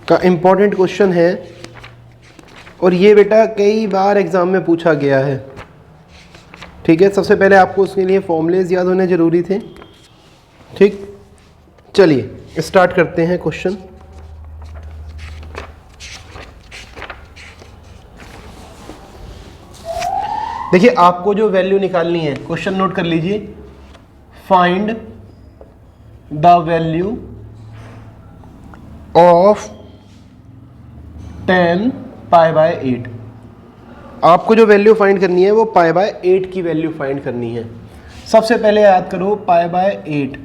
का important question है और ये बेटा कई बार एग्ज़ाम में पूछा गया है। ठीक है, सबसे पहले आपको उसके लिए फॉर्मूलेज याद होने ज़रूरी थे। ठीक, चलिए स्टार्ट करते हैं क्वेश्चन। देखिए आपको जो वैल्यू निकालनी है, क्वेश्चन नोट कर लीजिए। Find the value of 10 π/8। आपको जो वैल्यू फाइंड करनी है वो π/8 की वैल्यू फाइंड करनी है। सबसे पहले याद करो π/8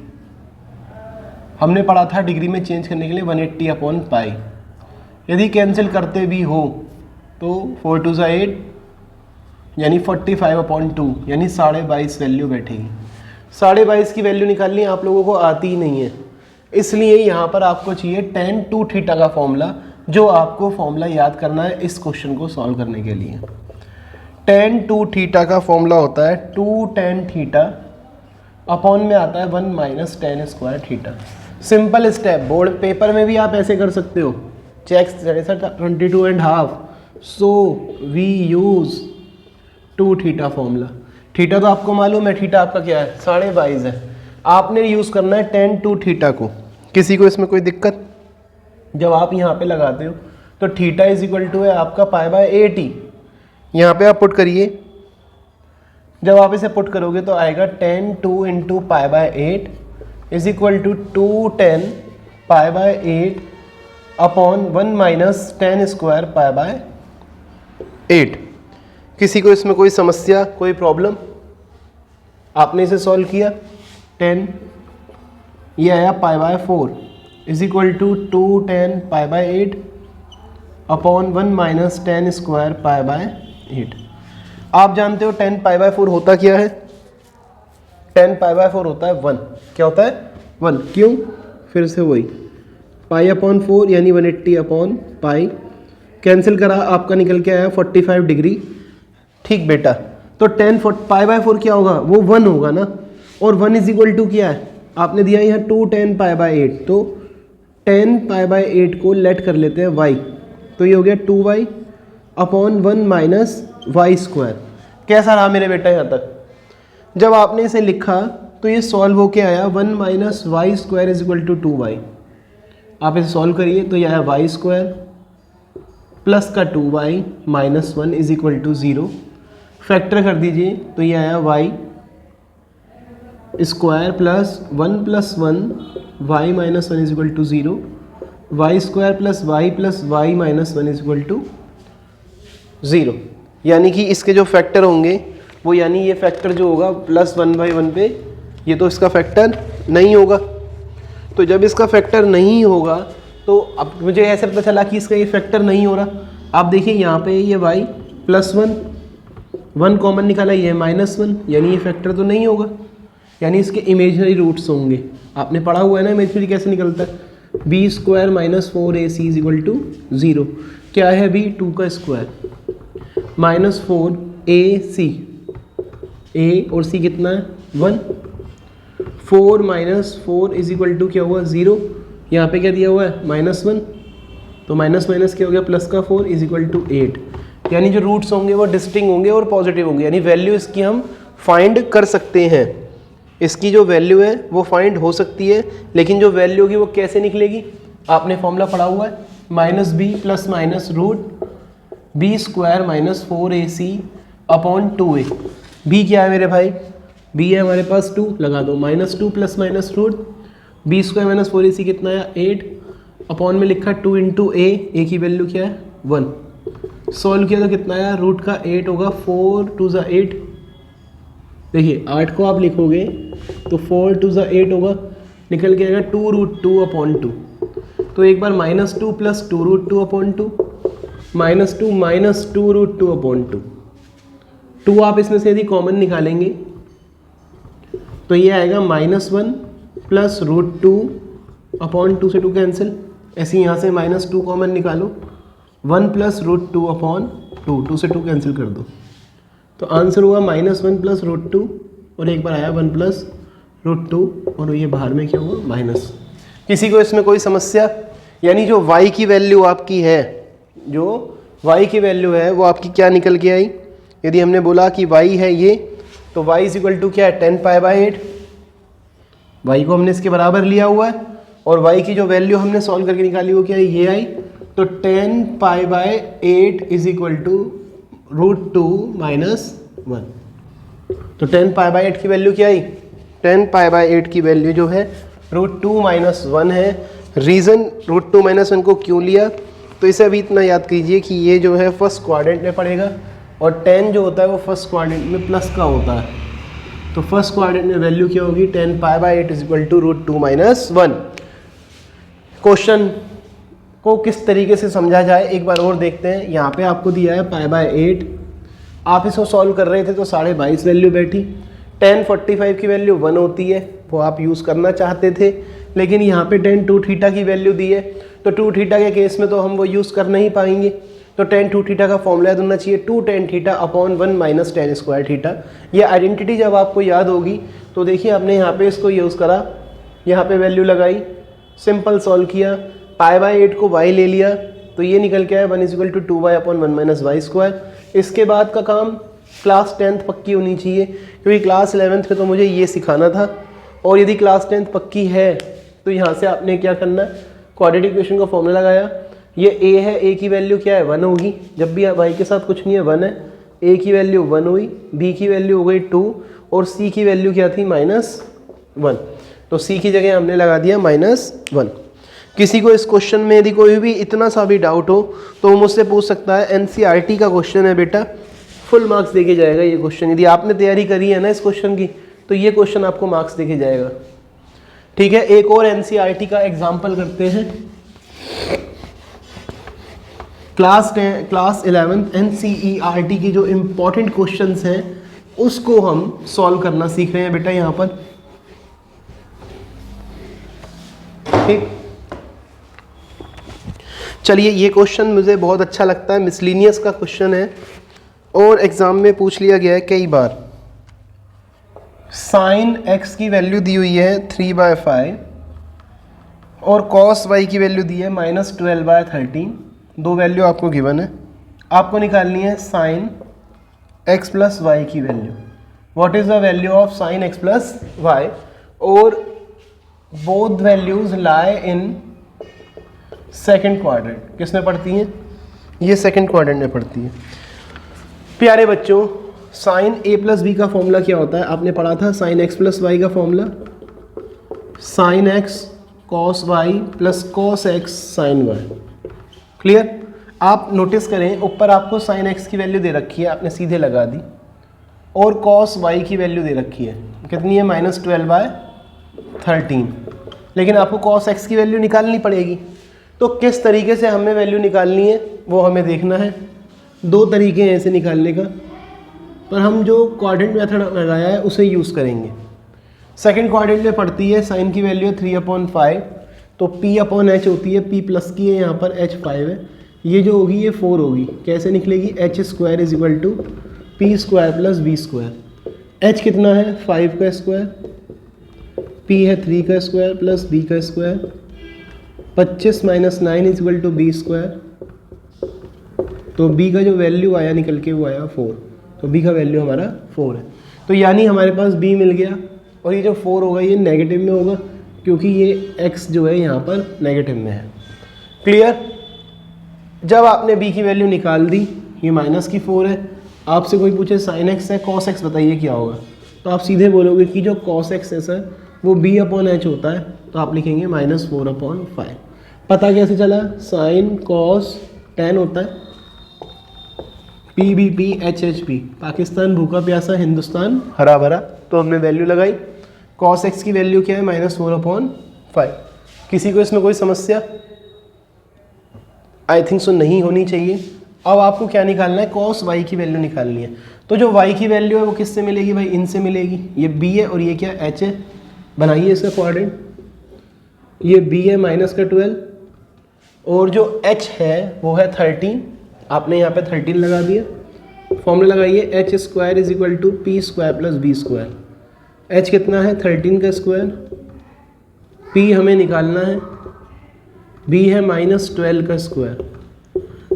हमने पढ़ा था डिग्री में चेंज करने के लिए 180/π। यदि कैंसिल करते भी हो तो 4 2 8 यानी 45/2 यानी 22.5 वैल्यू बैठेगी। 22.5 की वैल्यू निकालनी आप लोगों को आती ही नहीं है, इसलिए यहाँ पर आपको चाहिए tan 2θ का फॉर्मूला, जो आपको फॉर्मूला याद करना है इस क्वेश्चन को सॉल्व करने के लिए। tan 2θ का फॉर्मूला होता है 2 tan θ अपॉन में आता है 1 - tan square theta. Simple step, board paper में भी आप ऐसे कर सकते हो। Check 22.5, so we use 2θ formula. Theta तो आपको मालूम है, थीटा आपका क्या है 22.5 है। आपने यूज़ करना है tan 2θ को। किसी को इसमें कोई दिक्कत? जब आप यहाँ पे लगाते हो तो थीटा इज इक्वल टू है आपका π/8 ही। यहाँ पे आप पुट करिए, जब आप इसे पुट करोगे तो आएगा tan 2 × π/8 is equal to 2 tan π/8 upon 1 - tan square π/8। किसी को इसमें कोई समस्या, कोई प्रॉब्लम? आपने इसे सॉल्व किया, 10 ये आया π/4 is equal to 2 tan π/8 upon 1 - tan square π/8। आप जानते हो tan π/4 होता क्या है? tan π/4 होता है 1। क्या होता है? 1। क्यों? फिर से वही π/4 यानी 180/π। कैंसिल करा, आपका निकल के आया 45 डिग्री। ठीक बेटा, तो tan π/4 क्या होगा? वो 1 होगा ना, और 1 इज इक्वल टू क्या है? आपने दिया यहाँ 2 tan π/8, तो tan π/8 को लेट कर लेते हैं y, तो ये हो गया 2y अपॉन 1 - y स्क्वायर। कैसा रहा मेरे बेटा यहाँ तक? जब आपने इसे लिखा तो ये सॉल्व होके आया 1 - y square is equal to 2y। आप इसे सॉल्व करिए तो यह आया y स्क्वायर प्लस का 2y - 1 is equal to 0। Factor कर दीजिए तो ये आया y square plus 1 + 1 y - 1 is equal to 0, y square plus y - 1 is equal to 0। यानी कि इसके जो फैक्टर होंगे वो, यानी ये फैक्टर जो होगा +1/1 पे, ये तो इसका फैक्टर नहीं होगा। तो जब इसका फैक्टर नहीं होगा तो अब मुझे ऐसे पता चला कि इसका ये फैक्टर नहीं हो रहा। आप देखिए यहाँ पे ये y +1, 1 कॉमन निकाला, ये -1, यानी ये फैक्टर तो नहीं होगा, यानी इसके इमेजिनरी रूट्स होंगे। आपने पढ़ा हुआ है ना इमेजिनरी कैसे निकलता है? b² - 4ac is equal to 0। क्या है b? 2 का स्क्वायर -4ac, a और c कितना है? 1। 4 - 4 इज इक्वल टू क्या हुआ? 0। यहाँ पे क्या दिया हुआ है? -1, तो माइनस क्या हो गया? प्लस का 4 इज इक्वल टू 8। यानी जो रूट्स होंगे वो डिस्टिंक्ट होंगे और पॉजिटिव होंगे, यानी वैल्यू इसकी हम फाइंड कर सकते हैं। इसकी जो वैल्यू है वो फाइंड हो सकती है, लेकिन जो वैल्यू होगी वो कैसे निकलेगी? आपने फॉर्मूला पढ़ा हुआ है, -b ± root b² - 4ac upon 2a। b क्या है मेरे भाई? b है हमारे पास 2, लगा दो, -2 ± रूट b² - 4ac कितना है? 8 अपॉन में लिखा 2 × a की वैल्यू क्या है? 1। सॉल्व किया तो कितना आया? रूट का 8 होगा, 4 2 8। देखिए 8 को आप लिखोगे तो 4 2 8 होगा, निकल के आएगा 2√2/2। तो एक बार -2 + 2√2/2 -2 - 2√2/2। 2 आप इसमें से यदि कॉमन निकालेंगे तो ये आएगा -1 + √2/2 से 2 कैंसिल। ऐसे यहाँ से -2 कॉमन निकालो, 1 + √2/2, 2 से 2 कैंसिल कर दो, तो आंसर हुआ -1 + √2, और एक बार आया 1 + √2, और ये बाहर में क्या हुआ? माइनस। किसी को इसमें कोई समस्या? यानी जो y की वैल्यू आपकी है, जो y की वैल्यू है वो आपकी क्या निकल के आई। यदि हमने बोला कि y है ये, तो y इज इक्वल टू क्या है 10π/8। y को हमने इसके बराबर लिया हुआ है और y की जो वैल्यू हमने सॉल्व करके निकाली वो क्या है, ये आई। तो 10π/8 इज इक्वल टू √2 - 1। तो 10π/8 की वैल्यू क्या आई, 10π/8 की वैल्यू जो है √2 - 1 है। रीज़न √2 - 1 को क्यों लिया, तो इसे अभी इतना याद कीजिए कि ये जो है फर्स्ट क्वाड्रेंट में पड़ेगा और 10 जो होता है वो फर्स्ट क्वाड्रेंट में प्लस का होता है। तो फर्स्ट क्वाड्रेंट में वैल्यू क्या होगी, 10π/8 इज इक्वल टू √2 - 1। क्वेश्चन को किस तरीके से समझा जाए एक बार और देखते हैं। यहाँ पे आपको दिया है π/8, आप इसको सॉल्व कर रहे थे तो 22.5 वैल्यू बैठी। 1045 की वैल्यू 1 होती है, वो आप यूज़ करना चाहते थे, लेकिन यहाँ पे 10 2 थीटा की वैल्यू दी है, तो 2 थीटा के केस में तो हम वो यूज़ कर नहीं पाएंगे। तो 10 2 थीटा का फॉर्मूला याद होना चाहिए 2 tan theta upon 1 - 10 square theta. ये आइडेंटिटी जब आपको याद होगी तो देखिए हमने यहाँ पे इसको यूज़ करा, यहाँ पे वैल्यू लगाई, सिंपल सॉल्व किया, π/8 को y ले लिया, तो ये निकल के आया 1 = 2y अपॉन 1 - y स्क्वायर। इसके बाद का काम क्लास 10th पक्की होनी चाहिए, क्योंकि क्लास 11th में तो मुझे ये सिखाना था। और यदि क्लास 10th पक्की है तो यहाँ से आपने क्या करना, क्वाड्रेटिक इक्वेशन का फॉर्मूला लगाया। ये a है, a की वैल्यू क्या है 1 होगी, जब भी y के साथ कुछ नहीं है 1 है, a की वैल्यू 1 हुई, b की वैल्यू हो गई 2 और c की वैल्यू क्या थी -1। तो c की जगह हमने लगा दिया -1। किसी को इस क्वेश्चन में यदि कोई भी इतना सा भी डाउट हो तो वो मुझसे पूछ सकता है। एनसीईआरटी का क्वेश्चन है बेटा, फुल मार्क्स देके जाएगा ये क्वेश्चन। यदि आपने तैयारी करी है ना इस क्वेश्चन की, तो ये क्वेश्चन आपको मार्क्स देके जाएगा। ठीक है, एक और एनसीईआरटी का एग्जाम्पल करते हैं। क्लास 11 एनसीईआरटी की जो इम्पोर्टेंट क्वेश्चंस हैं उसको हम सॉल्व करना सीख रहे हैं बेटा यहाँ पर। ठीक, चलिए ये क्वेश्चन मुझे बहुत अच्छा लगता है, मिसलिनियस का क्वेश्चन है और एग्ज़ाम में पूछ लिया गया है कई बार। साइन x की वैल्यू दी हुई है 3/5 और कॉस y की वैल्यू दी है -12/13। दो वैल्यू आपको गिवन है, आपको निकालनी है साइन x प्लस y की value. What is the value of sine x plus y, और both values lie in second quadrant. किस में पढ़ती हैं, ये सेकंड क्वाड्रेंट में पढ़ती है। प्यारे बच्चों, साइन a प्लस b का फॉर्मूला क्या होता है, आपने पढ़ा था साइन x प्लस y का formula, sine x cos y plus cos x sine y। Clear. आप नोटिस करें ऊपर आपको साइन x की वैल्यू दे रखी है, आपने सीधे लगा दी, और कॉस y की वैल्यू दे रखी है, कितनी है -12/13। लेकिन आपको कॉस x की वैल्यू निकालनी पड़ेगी। तो किस तरीके से हमें वैल्यू निकालनी है वो हमें देखना है। दो तरीके हैं इसे निकालने का, पर हम जो क्वाड्रेंट मेथड लगाया है उसे यूज़ करेंगे। सेकंड क्वाड्रेंट में पड़ती है साइन की वैल्यू है 3/5, तो p/h होती है, p प्लस की है, यहाँ पर h 5 है, ये जो होगी ये 4 होगी। कैसे निकलेगी, h² = p² plus b²। h कितना है 5 का स्क्वायर, p है 3 का स्क्वायर प्लस b का स्क्वायर। 25 - 9 = b²। तो b का जो वैल्यू आया निकल के वो आया 4, तो b का वैल्यू हमारा 4 है। तो यानी हमारे पास b मिल गया, और ये जो 4 होगा ये नेगेटिव में होगा क्योंकि ये x जो है यहाँ पर नेगेटिव में है। क्लियर। जब आपने b की वैल्यू निकाल दी, ये -4 है, आपसे कोई पूछे साइन x है कॉस x बताइए क्या होगा, तो आप सीधे बोलोगे कि जो कॉस x है सर वो b/h होता है, तो आप लिखेंगे -4/5। पता कैसे चला, साइन कॉस tan होता है, PBP HHP, पाकिस्तान भूखा प्यासा, हिंदुस्तान हरा भरा, तो हमने वैल्यू लगाई। कॉस x की वैल्यू क्या है -4/5। किसी को इसमें कोई समस्या, आई थिंक सो नहीं होनी चाहिए। अब आपको क्या निकालना है, कॉस y की वैल्यू निकालनी है। तो जो y की वैल्यू है वो किससे मिलेगी भाई, इनसे मिलेगी। ये b है और ये क्या h है, बनाइए इसका क्वाड्रेंट। ये b है -12 और जो h है वो है 13, आपने यहाँ पे 13 लगा दिया। फॉर्मूला लगाइए, h² = p² plus b²। h कितना है 13 का स्क्वायर, p हमें निकालना है, b है -12 का स्क्वायर,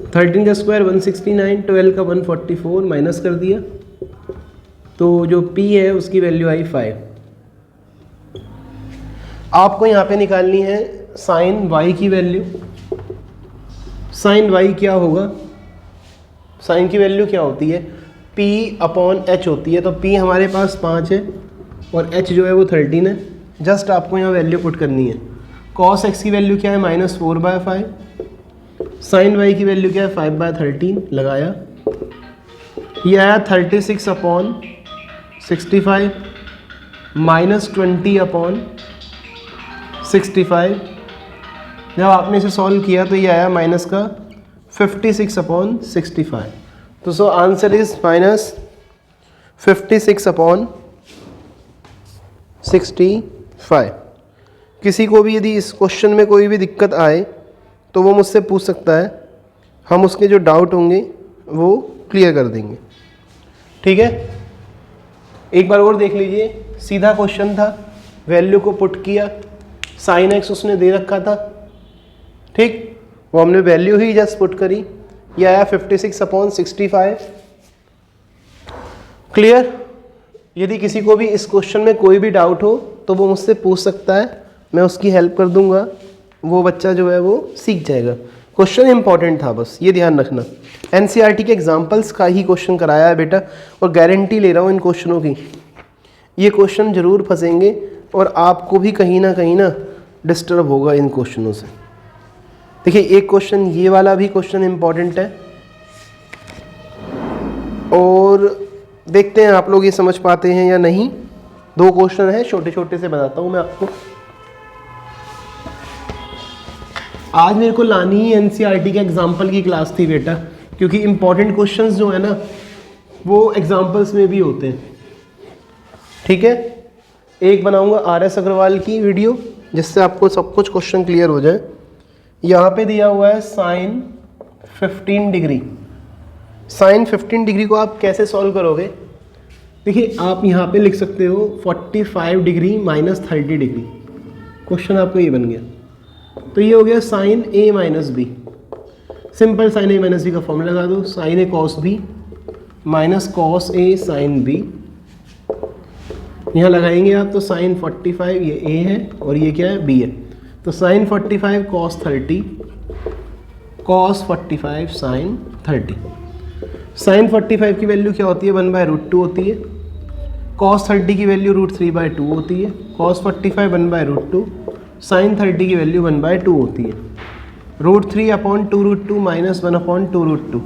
13 का स्क्वायर 169, 12 का 144, माइनस कर दिया तो जो p है उसकी वैल्यू आई 5। आपको यहाँ पे निकालनी है साइन y की वैल्यू। साइन y क्या होगा, साइन की वैल्यू क्या होती है, p/h होती है। तो p हमारे पास 5 है और h जो है वो 13 है। जस्ट आपको यहाँ वैल्यू पुट करनी है। cos x की वैल्यू क्या है -4/5, साइन y की वैल्यू क्या है 5/13, लगाया, ये आया 36/65 -20/65। जब आपने इसे सॉल्व किया तो ये आया माइनस का 56/65। तो सो आंसर इज -56/65। किसी को भी यदि इस क्वेश्चन में कोई भी दिक्कत आए तो वो मुझसे पूछ सकता है, हम उसके जो डाउट होंगे वो क्लियर कर देंगे। ठीक है, एक बार और देख लीजिए। सीधा क्वेश्चन था, वैल्यू को पुट किया, साइन एक्स उसने दे रखा था, ठीक, वो हमने वैल्यू ही जस्ट पुट करी, ये आया 56/65। क्लियर। यदि किसी को भी इस क्वेश्चन में कोई भी डाउट हो तो वो मुझसे पूछ सकता है, मैं उसकी हेल्प कर दूंगा, वो बच्चा जो है वो सीख जाएगा। क्वेश्चन इंपॉर्टेंट था, बस ये ध्यान रखना। एनसीईआरटी के एग्जाम्पल्स का ही क्वेश्चन कराया है बेटा, और गारंटी ले रहा हूँ इन क्वेश्चनों की, ये क्वेश्चन जरूर फंसेंगे और आपको भी कहीं ना डिस्टर्ब होगा इन क्वेश्चनों से। देखिए, एक क्वेश्चन ये वाला भी क्वेश्चन इंपॉर्टेंट है, और देखते हैं आप लोग ये समझ पाते हैं या नहीं। 2 क्वेश्चन है, छोटे छोटे से बताता हूँ मैं आपको। आज मेरे को लानी ही एनसीईआरटी के एग्जाम्पल की क्लास थी बेटा, क्योंकि इंपॉर्टेंट क्वेश्चंस जो है ना वो एग्जाम्पल्स में भी होते हैं। ठीक है, एक बनाऊंगा आर.एस. अग्रवाल की वीडियो जिससे आपको सब कुछ क्वेश्चन क्लियर हो जाए। यहाँ पे दिया हुआ है साइन 15 डिग्री। साइन 15 डिग्री को आप कैसे सॉल्व करोगे? देखिए, आप यहाँ पे लिख सकते हो 45 डिग्री -30 डिग्री। क्वेश्चन आपको ये बन गया, तो ये हो गया sine a minus b. Simple sine a minus B का फॉर्मूला लगा दो, sine a cos B minus cos a sine b. यहाँ लगाएंगे आप तो साइन 45 ये a है और ये क्या है b है, तो sine 45 cos 30 cos 45 sine 30। Sine 45 की वैल्यू क्या होती है, 1/√2 होती है। कॉस 30 की वैल्यू √3/2 होती है। कॉस 45 1/√2, साइन 30 की वैल्यू 1/2 होती है। √3/2√2 माइनस 1/2√2,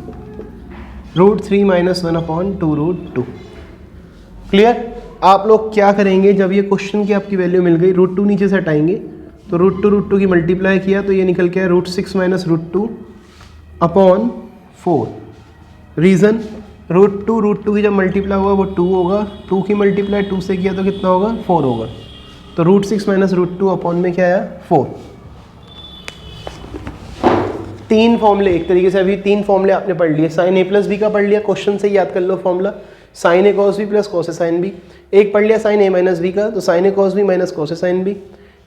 √3 माइनस 1/2√2। क्लियर। आप लोग क्या करेंगे, जब ये क्वेश्चन की आपकी वैल्यू मिल गई, √2 नीचे से हटाएंगे तो √2 की मल्टीप्लाई किया तो ये निकल के आया √6 माइनस √2/4। रीज़न, √2 की जब मल्टीप्लाई होगा वो 2 होगा, 2 की मल्टीप्लाई 2 से किया तो कितना होगा, 4 होगा। तो √6 माइनस √2 अपॉन में क्या आया, 4। 3 फॉर्मूले, एक तरीके से अभी 3 फॉर्मूले आपने पढ़ लिए। साइन a प्लस बी का पढ़ लिया, क्वेश्चन से याद कर लो formula, sine a cos B plus cos a sine B. एक पढ़ लिया साइन a माइनस बी का, तो sine a cos B minus cos a sine B.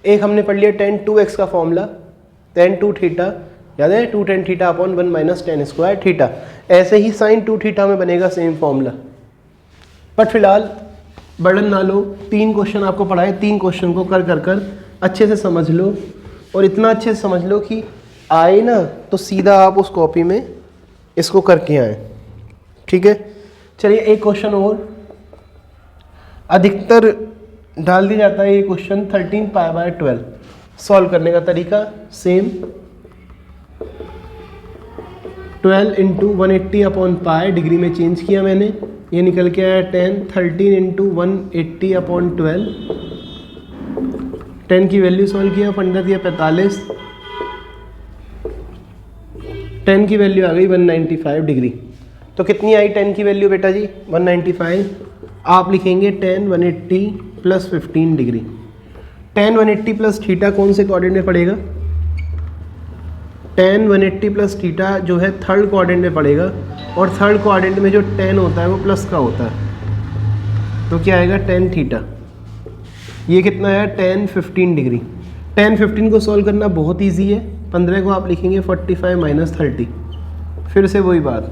एक हमने पढ़ लिया tan 2x का फॉर्मूला, tan 2 थीटा, याद है 2 tan theta upon 1 minus tan square theta. ऐसे ही साइन 2 थीटा में बनेगा सेम फॉर्मूला। बट फिलहाल बर्डन ना लो, 3 क्वेश्चन आपको पढ़ाए, 3 क्वेश्चन को कर अच्छे से समझ लो, और इतना अच्छे से समझ लो कि आए ना तो सीधा आप उस कॉपी में इसको करके आए। ठीक है, चलिए एक क्वेश्चन और, अधिकतर डाल दिया जाता है ये क्वेश्चन 13π/12। सॉल्व करने का तरीका सेम, 12 इंटू 180/π डिग्री में चेंज किया मैंने, ये निकल के आया 10। 13 इंटू 180/12, 10 की वैल्यू सॉल्व किया, 15 दिया 45, 10 की वैल्यू आ गई 195 डिग्री। तो कितनी आई 10 की वैल्यू बेटा जी, 195। आप लिखेंगे 10 180 प्लस 15 डिग्री। 10 180 प्लस थीटा कौन से कोऑर्डिनेट में पड़ेगा, 10 180 प्लस थीटा जो है थर्ड क्वाड्रेंट में पड़ेगा, और थर्ड क्वाड्रेंट में जो 10 होता है वो प्लस का होता है, तो क्या आएगा 10 थीटा। ये कितना है 10 15 डिग्री। 10 15 को सॉल्व करना बहुत इजी है, 15 को आप लिखेंगे 45 माइनस 30, फिर से वही बात,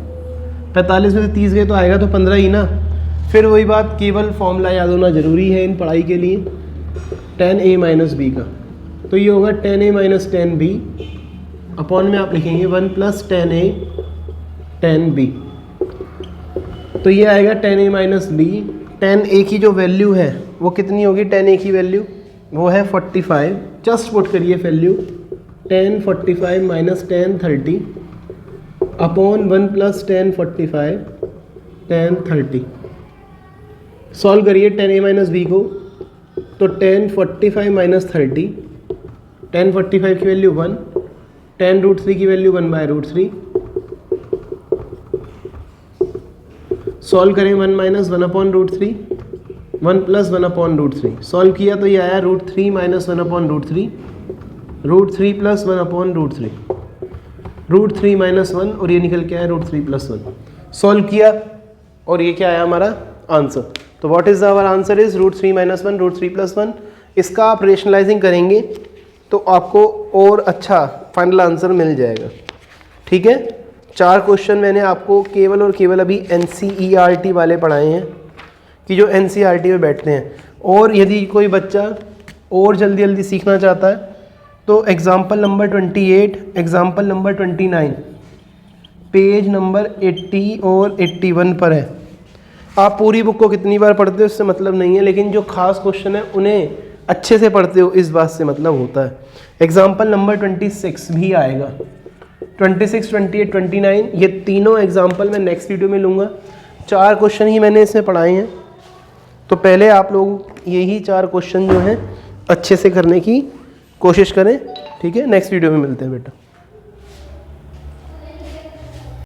45 में से 30 गए तो आएगा तो 15 ही ना। फिर वही बात, केवल फॉर्मूला याद होना ज़रूरी है इन पढ़ाई के लिए, tan a माइनस बी का। तो ये होगा tan a minus tan b, upon में आप लिखेंगे 1 plus tan a tan b। तो ये आएगा tan a minus b. tan a की जो वैल्यू है वो कितनी होगी, tan a की वैल्यू वो है 45, जस्ट पुट करिए value tan 45 minus tan 30 upon 1 plus tan 45 tan 30। Solve करिए tan a माइनस बी को, तो tan 45 माइनस 30, tan 45 की वैल्यू 1, tan रूट 3 की वैल्यू 1/√3। सॉल्व करें 1 माइनस 1/√3, 1 प्लस 1/√3। सॉल्व किया तो ये आया √3 माइनस 1/√3, √3 प्लस 1/√3, √3 माइनस 1 और ये निकल के आया √3 प्लस 1। सॉल्व किया और ये क्या आया हमारा आंसर। तो what is our answer is √3 minus 1, √3 plus 1। इसका आप रेशनलाइजिंग करेंगे तो आपको और अच्छा फाइनल आंसर मिल जाएगा। ठीक है, 4 क्वेश्चन मैंने आपको केवल और केवल अभी NCERT वाले पढ़ाए हैं कि जो NCERT में बैठते हैं। और यदि कोई बच्चा और जल्दी जल्दी सीखना चाहता है तो example number 28, example number 29, page number 80 और 81 पर है। आप पूरी बुक को कितनी बार पढ़ते हो इससे मतलब नहीं है, लेकिन जो खास क्वेश्चन है उन्हें अच्छे से पढ़ते हो इस बात से मतलब होता है। एग्जाम्पल नंबर 26 भी आएगा, 26, 28, 29, ये तीनों एग्जाम्पल मैं नेक्स्ट वीडियो में लूँगा। 4 क्वेश्चन ही मैंने इसमें पढ़ाए हैं, तो पहले आप लोग यही 4 क्वेश्चन जो हैं अच्छे से करने की कोशिश करें। ठीक है, नेक्स्ट वीडियो में मिलते हैं बेटा।